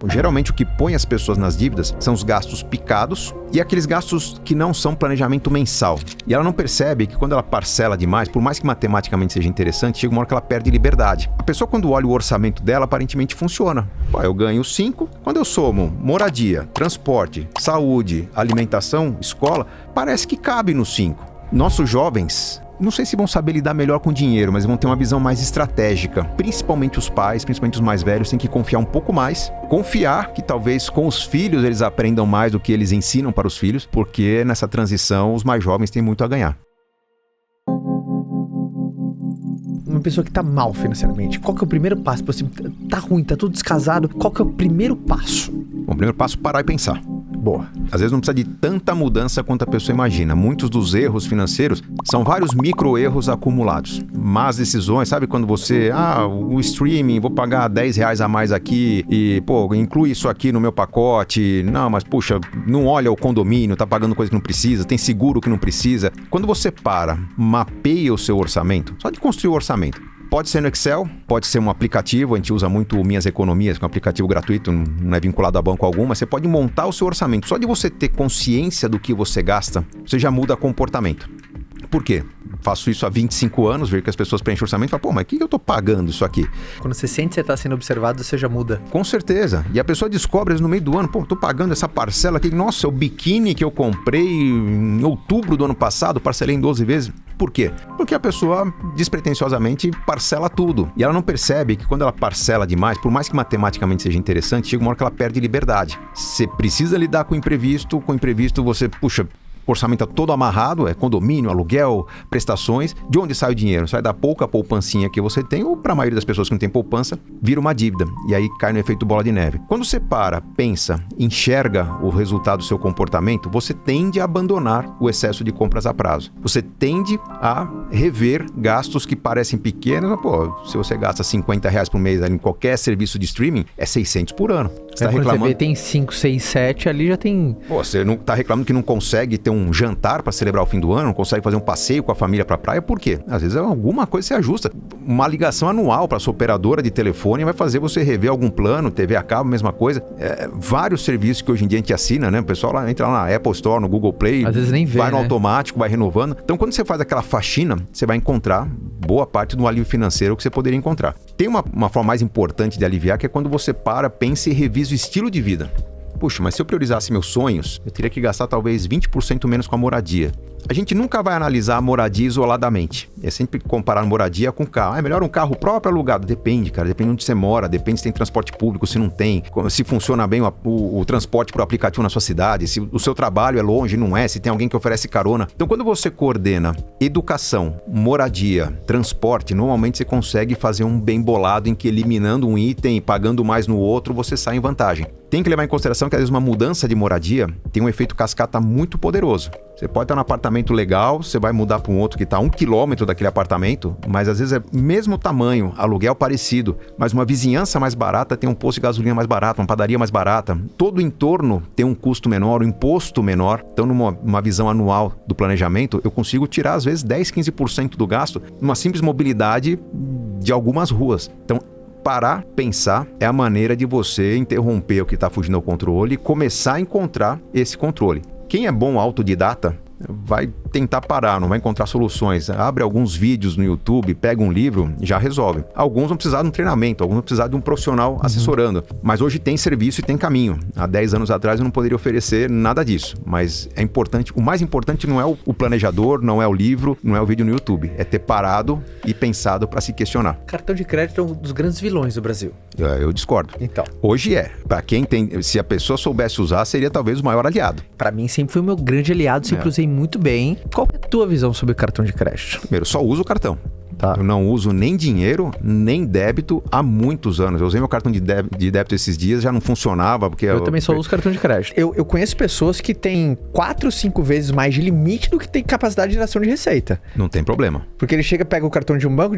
Geralmente o que põe as pessoas nas dívidas são os gastos picados e aqueles gastos que não são planejamento mensal. E ela não percebe que quando ela parcela demais, por mais que matematicamente seja interessante, chega uma hora que ela perde liberdade. A pessoa, quando olha o orçamento dela, aparentemente funciona. Eu ganho 5, quando eu somo moradia, transporte, saúde, alimentação, escola, parece que cabe nos 5. Nossos jovens, não sei se vão saber lidar melhor com dinheiro, mas vão ter uma visão mais estratégica. Principalmente os pais, principalmente os mais velhos, têm que confiar um pouco mais. Confiar que talvez com os filhos eles aprendam mais do que eles ensinam para os filhos, porque nessa transição os mais jovens têm muito a ganhar. Uma pessoa que tá mal financeiramente, qual que é o primeiro passo? Você tá ruim, tá tudo descasado, qual que é o primeiro passo? Bom, o primeiro passo é parar e pensar. Boa. Às vezes não precisa de tanta mudança quanto a pessoa imagina. Muitos dos erros financeiros são vários micro-erros acumulados. Más decisões, sabe quando você... o streaming, vou pagar R$10 a mais aqui e, inclui isso aqui no meu pacote. Não, mas, puxa, não olha o condomínio, tá pagando coisa que não precisa, tem seguro que não precisa. Quando você mapeia o seu orçamento, só de construir o orçamento. Pode ser no Excel, pode ser um aplicativo, a gente usa muito Minhas Economias, que é um aplicativo gratuito, não é vinculado a banco algum, mas você pode montar o seu orçamento. Só de você ter consciência do que você gasta, você já muda comportamento. Por quê? Faço isso há 25 anos, vejo que as pessoas preenchem o orçamento e falam, mas o que eu tô pagando isso aqui? Quando você sente que você tá sendo observado, você já muda. Com certeza. E a pessoa descobre no meio do ano, tô pagando essa parcela aqui, nossa, o biquíni que eu comprei em outubro do ano passado, parcelei em 12 vezes. Por quê? Porque a pessoa despretensiosamente parcela tudo. E ela não percebe que quando ela parcela demais, por mais que matematicamente seja interessante, chega uma hora que ela perde liberdade. Você precisa lidar com o imprevisto você, o orçamento é todo amarrado, é condomínio, aluguel, prestações. De onde sai o dinheiro? Sai da pouca poupancinha que você tem, ou para a maioria das pessoas que não tem poupança, vira uma dívida. E aí cai no efeito bola de neve. Quando você pensa, enxerga o resultado do seu comportamento, você tende a abandonar o excesso de compras a prazo. Você tende a rever gastos que parecem pequenos. Se você gasta R$50 por mês em qualquer serviço de streaming, é 600 por ano. Você tá reclamando... Você vê, tem 5, 6, 7, ali já tem... Você não tá reclamando que não consegue ter um jantar para celebrar o fim do ano, não consegue fazer um passeio com a família para a praia, por quê? Às vezes alguma coisa se ajusta. Uma ligação anual para sua operadora de telefone vai fazer você rever algum plano, TV a cabo, mesma coisa. Vários serviços que hoje em dia a gente assina, né? O pessoal entra lá na Apple Store, no Google Play, às vezes nem vê, vai no automático, vai renovando. Então, quando você faz aquela faxina, você vai encontrar boa parte do alívio financeiro que você poderia encontrar. Tem uma forma mais importante de aliviar, que é quando você pensa e revisa o estilo de vida. Puxa, mas se eu priorizasse meus sonhos, eu teria que gastar talvez 20% menos com a moradia. A gente nunca vai analisar a moradia isoladamente. É sempre comparar moradia com carro. É melhor um carro próprio alugado? Depende, cara. Depende de onde você mora, depende se tem transporte público, se não tem, se funciona bem o transporte por aplicativo na sua cidade, se o seu trabalho é longe, não é, se tem alguém que oferece carona. Então, quando você coordena educação, moradia, transporte, normalmente você consegue fazer um bem bolado em que, eliminando um item e pagando mais no outro, você sai em vantagem. Tem que levar em consideração que, às vezes, uma mudança de moradia tem um efeito cascata muito poderoso. Você pode estar num apartamento legal, você vai mudar para um outro que está a 1 quilômetro daquele apartamento, mas às vezes é mesmo tamanho, aluguel parecido, mas uma vizinhança mais barata tem um posto de gasolina mais barato, uma padaria mais barata. Todo o entorno tem um custo menor, um imposto menor. Então, numa visão anual do planejamento, eu consigo tirar, às vezes, 10, 15% do gasto numa simples mobilidade de algumas ruas. Então, parar, pensar, é a maneira de você interromper o que está fugindo ao controle e começar a encontrar esse controle. Quem é bom autodidata vai tentar parar, não vai encontrar soluções. Abre alguns vídeos no YouTube, pega um livro, já resolve. Alguns vão precisar de um treinamento, alguns vão precisar de um profissional assessorando. Mas hoje tem serviço e tem caminho. Há 10 anos atrás eu não poderia oferecer nada disso. Mas é importante, o mais importante não é o planejador, não é o livro, não é o vídeo no YouTube. É ter parado e pensado para se questionar. Cartão de crédito é um dos grandes vilões do Brasil. Eu discordo. Então. Hoje é. Para quem tem, se a pessoa soubesse usar, seria talvez o maior aliado. Para mim sempre foi o meu grande aliado, sempre usei muito bem. Qual é a tua visão sobre o cartão de crédito? Primeiro, só uso o cartão. Tá. Eu não uso nem dinheiro, nem débito há muitos anos. Eu usei meu cartão de débito esses dias, já não funcionava. Porque eu também só uso cartão de crédito. Eu conheço pessoas que têm 4 ou 5 vezes mais de limite do que tem capacidade de geração de receita. Não tem problema. Porque ele chega, pega o cartão de um banco,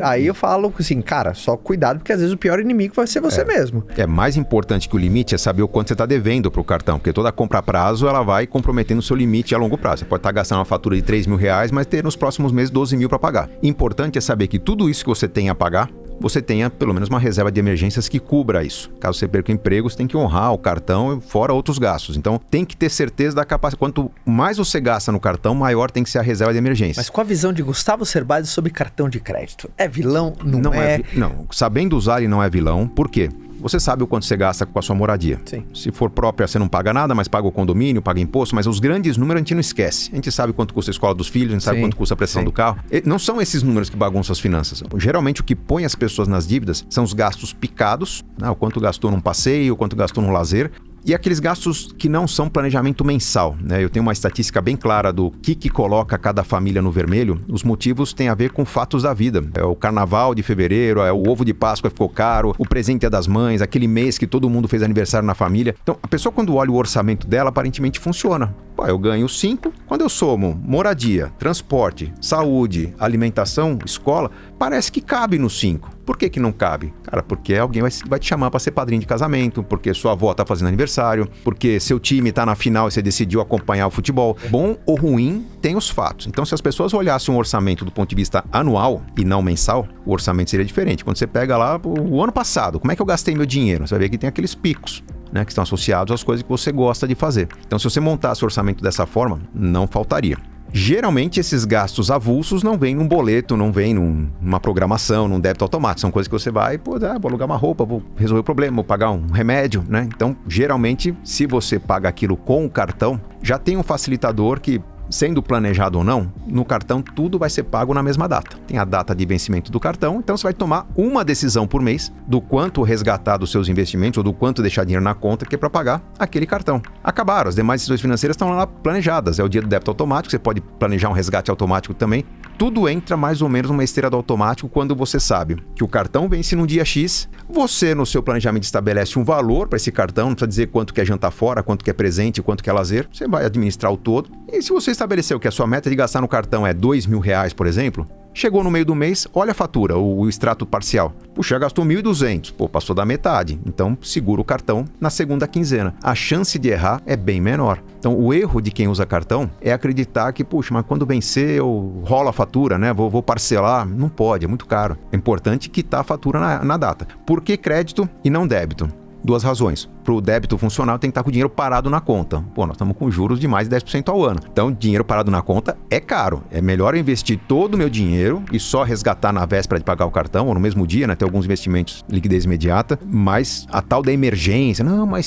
aí eu falo assim, cara, só cuidado, porque às vezes o pior inimigo vai ser você mesmo. É mais importante que o limite é saber o quanto você está devendo para o cartão, porque toda compra a prazo, ela vai comprometendo o seu limite a longo prazo. Você pode estar gastando uma fatura de R$3.000, mas ter nos próximos meses 12 mil para pagar. Importante é saber que tudo isso que você tem a pagar, você tenha pelo menos uma reserva de emergências que cubra isso. Caso você perca o emprego, você tem que honrar o cartão, fora outros gastos. Então, tem que ter certeza da capacidade. Quanto mais você gasta no cartão, maior tem que ser a reserva de emergência. Mas qual a visão de Gustavo Cerbasi sobre cartão de crédito? É vilão? Não é? Não, sabendo usar ele não é vilão. Por quê? Você sabe o quanto você gasta com a sua moradia. Sim. Se for própria, você não paga nada, mas paga o condomínio, paga imposto, mas os grandes números a gente não esquece. A gente sabe quanto custa a escola dos filhos, a gente sabe quanto custa a prestação do carro. Não são esses números que bagunçam as finanças. Geralmente o que põe as pessoas nas dívidas são os gastos picados, né? O quanto gastou num passeio, o quanto gastou num lazer. E aqueles gastos que não são planejamento mensal, né? Eu tenho uma estatística bem clara do que coloca cada família no vermelho. Os motivos têm a ver com fatos da vida. É o carnaval de fevereiro, é o ovo de Páscoa que ficou caro, o presente Dia das Mães, aquele mês que todo mundo fez aniversário na família. Então, a pessoa quando olha o orçamento dela, aparentemente funciona. Pô, eu ganho 5, quando eu somo moradia, transporte, saúde, alimentação, escola, parece que cabe nos 5. Por que não cabe? Cara, porque alguém vai te chamar para ser padrinho de casamento, porque sua avó tá fazendo aniversário, porque seu time tá na final e você decidiu acompanhar o futebol. Bom ou ruim, tem os fatos. Então, se as pessoas olhassem um orçamento do ponto de vista anual e não mensal, o orçamento seria diferente. Quando você pega lá o ano passado, como é que eu gastei meu dinheiro? Você vai ver que tem aqueles picos, né, que estão associados às coisas que você gosta de fazer. Então, se você montasse o orçamento dessa forma, não faltaria. Geralmente esses gastos avulsos não vêm num boleto, não vêm numa programação, num débito automático. São coisas que você vai, vou alugar uma roupa, vou resolver o problema, vou pagar um remédio, né? Então, geralmente, se você paga aquilo com o cartão, já tem um facilitador que, sendo planejado ou não, no cartão tudo vai ser pago na mesma data. Tem a data de vencimento do cartão, então você vai tomar uma decisão por mês do quanto resgatar dos seus investimentos ou do quanto deixar dinheiro na conta que é para pagar aquele cartão. Acabaram, as demais decisões financeiras estão lá planejadas. É o dia do débito automático, você pode planejar um resgate automático também. Tudo entra mais ou menos numa esteira do automático quando você sabe que o cartão vence num dia X, você no seu planejamento estabelece um valor para esse cartão, não precisa dizer quanto que é jantar fora, quanto que é presente, quanto que é lazer, você vai administrar o todo. E se você estabeleceu que a sua meta de gastar no cartão é R$2.000, por exemplo, chegou no meio do mês, olha a fatura, o extrato parcial. Puxa, já gastou 1.200, passou da metade. Então, segura o cartão na segunda quinzena. A chance de errar é bem menor. Então, o erro de quem usa cartão é acreditar que, puxa, mas quando vencer, eu rolo a fatura, né? Vou parcelar. Não pode, é muito caro. É importante quitar a fatura na data. Por que crédito e não débito? Duas razões. Para o débito funcionar, tem que estar com o dinheiro parado na conta. Nós estamos com juros de mais de 10% ao ano. Então, dinheiro parado na conta é caro. É melhor eu investir todo o meu dinheiro e só resgatar na véspera de pagar o cartão, ou no mesmo dia, né? Tem alguns investimentos liquidez imediata, mas a tal da emergência. Não, mas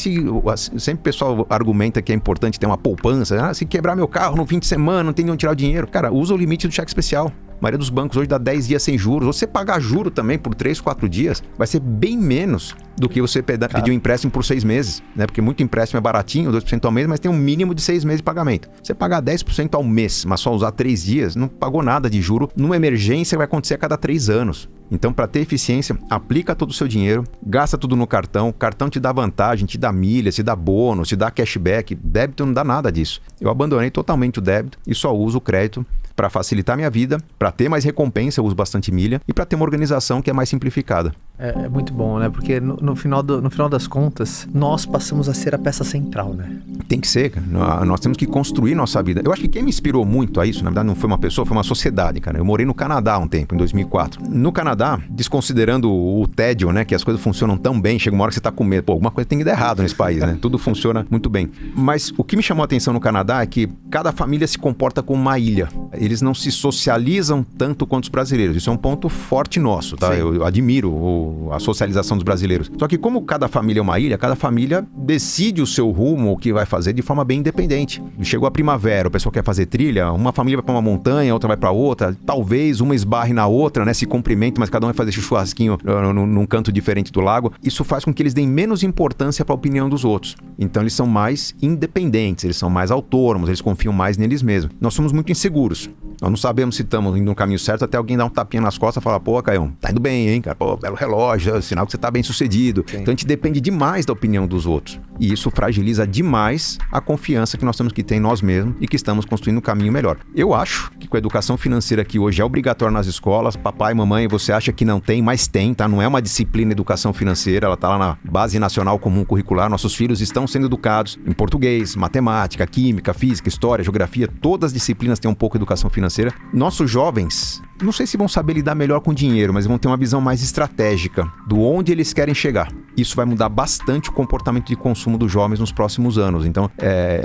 sempre o pessoal argumenta que é importante ter uma poupança. Se quebrar meu carro no fim de semana, não tem de onde tirar o dinheiro. Cara, usa o limite do cheque especial. A maioria dos bancos hoje dá 10 dias sem juros. Você pagar juro também por 3, 4 dias, vai ser bem menos do que você pedir um empréstimo por 6 meses, né? Porque muito empréstimo é baratinho, 2% ao mês, mas tem um mínimo de 6 meses de pagamento. Você pagar 10% ao mês, mas só usar 3 dias, não pagou nada de juro. Numa emergência vai acontecer a cada 3 anos. Então, para ter eficiência, aplica todo o seu dinheiro, gasta tudo no cartão. O cartão te dá vantagem, te dá milha, te dá bônus, te dá cashback. Débito não dá nada disso. Eu abandonei totalmente o débito e só uso o crédito para facilitar minha vida, para ter mais recompensa, eu uso bastante milha, e para ter uma organização que é mais simplificada. É muito bom, né? Porque no final das contas, nós passamos a ser a peça central, né? Tem que ser, cara. Nós temos que construir nossa vida. Eu acho que quem me inspirou muito a isso, na verdade não foi uma pessoa, foi uma sociedade, cara. Eu morei no Canadá há um tempo, em 2004. No Canadá, desconsiderando o tédio, né? Que as coisas funcionam tão bem, chega uma hora que você tá com medo. Alguma coisa tem que dar errado nesse país, né? Tudo funciona muito bem. Mas o que me chamou a atenção no Canadá é que cada família se comporta como uma ilha. Eles não se socializam tanto quanto os brasileiros. Isso é um ponto forte nosso, tá? Sim. Eu admiro a socialização dos brasileiros. Só que como cada família é uma ilha, cada família decide o seu rumo, o que vai fazer de forma bem independente. Chegou a primavera, o pessoal quer fazer trilha, uma família vai para uma montanha, outra vai para outra, talvez uma esbarre na outra, né? Se cumprimenta, mas cada um vai fazer churrasquinho num canto diferente do lago. Isso faz com que eles deem menos importância para a opinião dos outros. Então eles são mais independentes, eles são mais autônomos, eles confiam mais neles mesmos. Nós somos muito inseguros. Nós não sabemos se estamos indo no caminho certo até alguém dar um tapinha nas costas e falar, pô, Caião, tá indo bem, hein, cara? Pô, belo relógio, é sinal que você tá bem sucedido. Sim. Então a gente depende demais da opinião dos outros. E isso fragiliza demais a confiança que nós temos que ter em nós mesmos e que estamos construindo um caminho melhor. Eu acho que com a educação financeira que hoje é obrigatória nas escolas, papai, mamãe, você acha que não tem, mas tem, tá? Não é uma disciplina educação financeira, ela tá lá na Base Nacional Comum Curricular. Nossos filhos estão sendo educados em português, matemática, química, física, história, geografia, todas as disciplinas têm um pouco de educação financeira. Nossos jovens, não sei se vão saber lidar melhor com dinheiro, mas vão ter uma visão mais estratégica do onde eles querem chegar. Isso vai mudar bastante o comportamento de consumo dos jovens nos próximos anos. Então,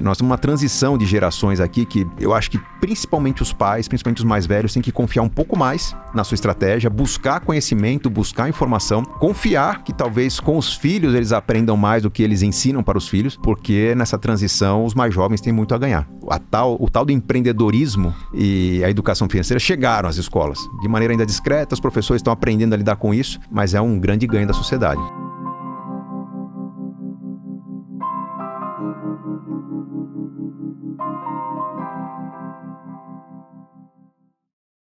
nós temos uma transição de gerações aqui que eu acho que principalmente os pais, principalmente os mais velhos, têm que confiar um pouco mais na sua estratégia, buscar conhecimento, buscar informação, confiar que talvez com os filhos eles aprendam mais do que eles ensinam para os filhos, porque nessa transição os mais jovens têm muito a ganhar. O tal do empreendedorismo e a educação financeira chegaram às escolas. De maneira ainda discreta, os professores estão aprendendo a lidar com isso, mas é um grande ganho da sociedade.